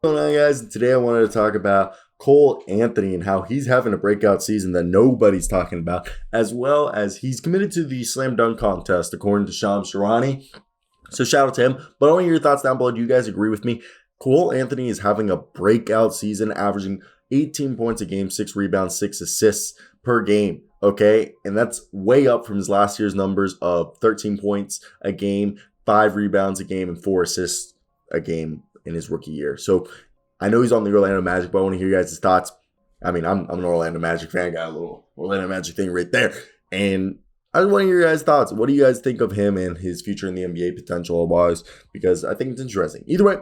What's going on, guys? Today I wanted to talk about Cole Anthony and how he's having a breakout season that nobody's talking about, as well as he's committed to the slam dunk contest, according to Shams Sharani. So shout out to him. But I want to hear your thoughts down below. Do you guys agree with me? Cole Anthony is having a breakout season, averaging 18 points a game, 6 rebounds, 6 assists per game. Okay, and that's way up from his last year's numbers of 13 points a game, 5 rebounds a game, and 4 assists a game in his rookie year. So I know he's on the Orlando Magic, but I want to hear you guys' thoughts. I mean, I'm an Orlando Magic fan, got a little Orlando Magic thing right there. And I just want to hear your guys' thoughts. What do you guys think of him and his future in the NBA potential-wise? Because I think it's interesting. Either way,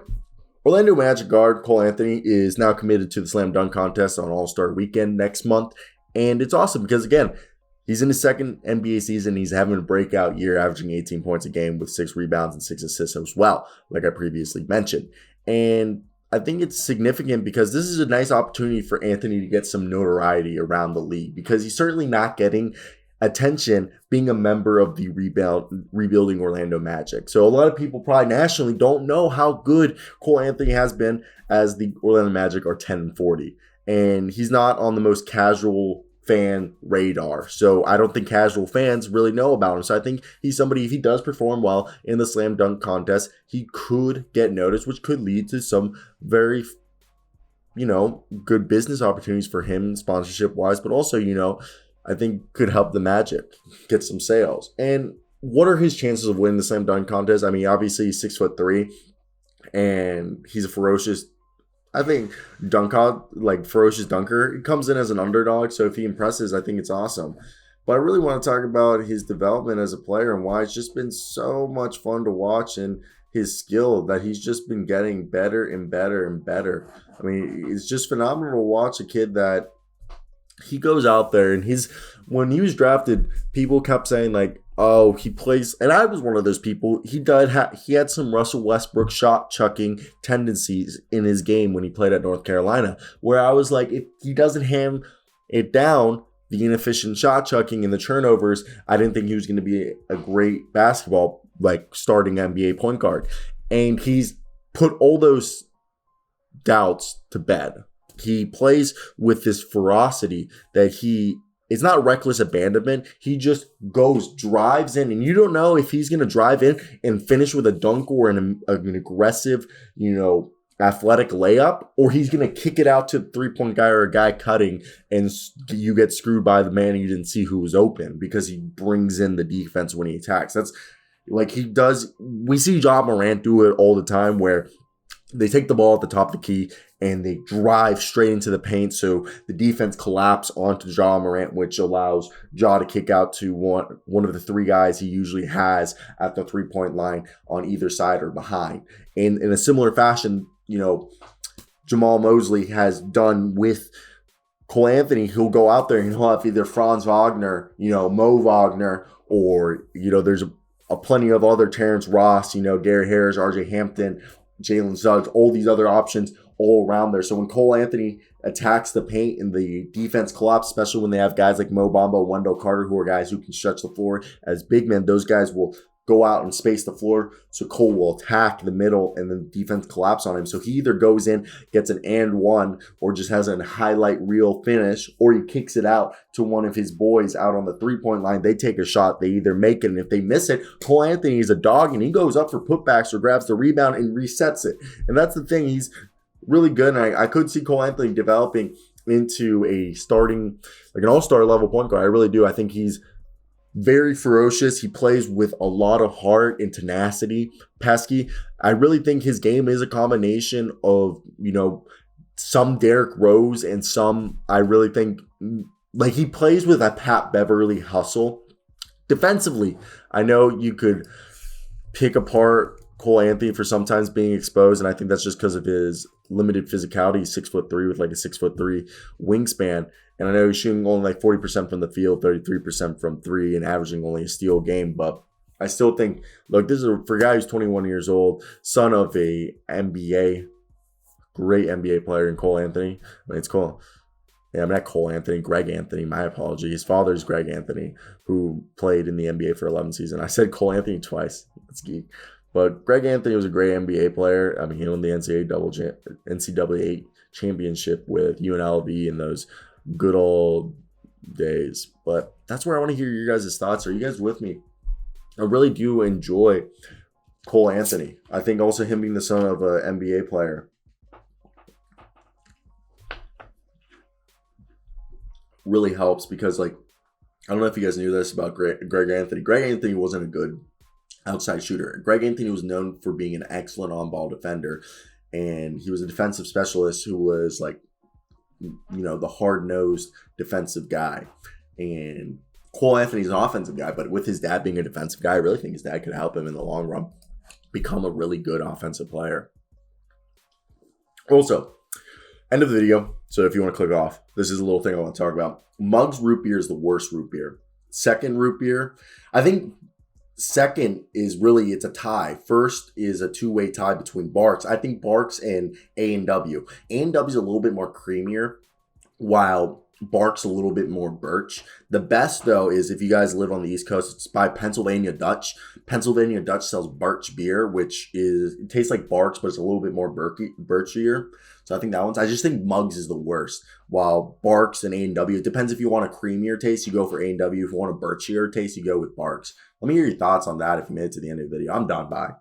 Orlando Magic guard Cole Anthony is now committed to the slam dunk contest on All-Star Weekend next month. And it's awesome because, again, he's in his second NBA season. He's having a breakout year, averaging 18 points a game with 6 rebounds and 6 assists as well, like I previously mentioned. And I think it's significant because this is a nice opportunity for Anthony to get some notoriety around the league because he's certainly not getting attention being a member of the rebuilding Orlando Magic. So a lot of people probably nationally don't know how good Cole Anthony has been as the Orlando Magic are 10-40. And he's not on the most casual fan radar. So I don't think casual fans really know about him. So I think he's somebody, if he does perform well in the slam dunk contest, he could get noticed, which could lead to some very, good business opportunities for him sponsorship wise, but also, I think could help the Magic get some sales. And what are his chances of winning the slam dunk contest? I mean, obviously he's 6'3", and he's a ferocious ferocious dunker. He comes in as an underdog, so if he impresses, I think it's awesome. But I really want to talk about his development as a player and why it's just been so much fun to watch and his skill that he's just been getting better and better and better. I mean, it's just phenomenal to watch a kid that he goes out there and when he was drafted, people kept saying like, oh, he plays, and I was one of those people. He had some Russell Westbrook shot chucking tendencies in his game when he played at North Carolina, where I was like, if he doesn't ham it down, the inefficient shot chucking and the turnovers, I didn't think he was going to be a great basketball, like starting NBA point guard. And he's put all those doubts to bed. He plays with this ferocity that it's not reckless abandonment. He just drives in, and you don't know if he's going to drive in and finish with a dunk or an aggressive, athletic layup, or he's going to kick it out to the three-point guy or a guy cutting, and you get screwed by the man and you didn't see who was open because he brings in the defense when he attacks. That's like he does. We see Ja Morant do it all the time where they take the ball at the top of the key and they drive straight into the paint, so the defense collapse onto Ja Morant, which allows Ja to kick out to one of the 3 guys he usually has at the 3-point line on either side or behind. And in a similar fashion, Jamal Mosley has done with Cole Anthony. He'll go out there and he'll have either Franz Wagner, Mo Wagner, or, there's a plenty of other Terrence Ross, Gary Harris, RJ Hampton, Jalen Suggs, all these other options all around there. So when Cole Anthony attacks the paint and the defense collapse, especially when they have guys like Mo Bamba, Wendell Carter, who are guys who can stretch the floor as big men, those guys will go out and space the floor. So Cole will attack the middle and then defense collapse on him. So he either goes in, gets an and one, or just has a highlight reel finish, or he kicks it out to one of his boys out on the 3-point line. They take a shot. They either make it, and if they miss it, Cole Anthony is a dog, and he goes up for putbacks or grabs the rebound and resets it. And that's the thing. He's really good, and I could see Cole Anthony developing into an all-star level point guard. I really do. I think he's very ferocious. He plays with a lot of heart and tenacity. Pesky. I really think his game is a combination of, some Derrick Rose and some, I really think, like he plays with a Pat Beverly hustle. Defensively, I know you could pick apart Cole Anthony for sometimes being exposed, and I think that's just because of his limited physicality. He's 6'3" with like a 6'3" wingspan. And I know he's shooting only like 40% from the field, 33% from 3, and averaging only a steal a game. But I still think, look, this is for a guy who's 21 years old, son of a great NBA player in Cole Anthony. I mean, it's cool. Yeah, I'm not Cole Anthony, Greg Anthony. My apology. His father's Greg Anthony, who played in the NBA for 11 seasons. I said Cole Anthony twice. That's geek. But Greg Anthony was a great NBA player. I mean, he won the NCAA championship with UNLV in those good old days. But that's where I want to hear your guys' thoughts. Are you guys with me? I really do enjoy Cole Anthony. I think also him being the son of an NBA player really helps because, like, I don't know if you guys knew this about Greg Anthony. Greg Anthony wasn't a good outside shooter. Greg Anthony was known for being an excellent on-ball defender, and he was a defensive specialist who was like, the hard-nosed defensive guy. And Cole Anthony's an offensive guy, but with his dad being a defensive guy, I really think his dad could help him in the long run become a really good offensive player. Also, end of the video. So if you want to click off, this is a little thing I want to talk about. Muggs root beer is the worst root beer. Second root beer, I think second is really, it's a tie. First is a two-way tie between Barks. I think Barks and A&W. A&W is a little bit more creamier, while Barks a little bit more birch. The best, though, is if you guys live on the East Coast, it's by Pennsylvania Dutch. Pennsylvania Dutch sells birch beer, which it tastes like Barks, but it's a little bit more birchier. So I think that one's, I just think Muggs is the worst. While Barks and A&W, it depends if you want a creamier taste, you go for A&W. If you want a birchier taste, you go with Barks. Let me hear your thoughts on that if you made it to the end of the video. I'm done. Bye.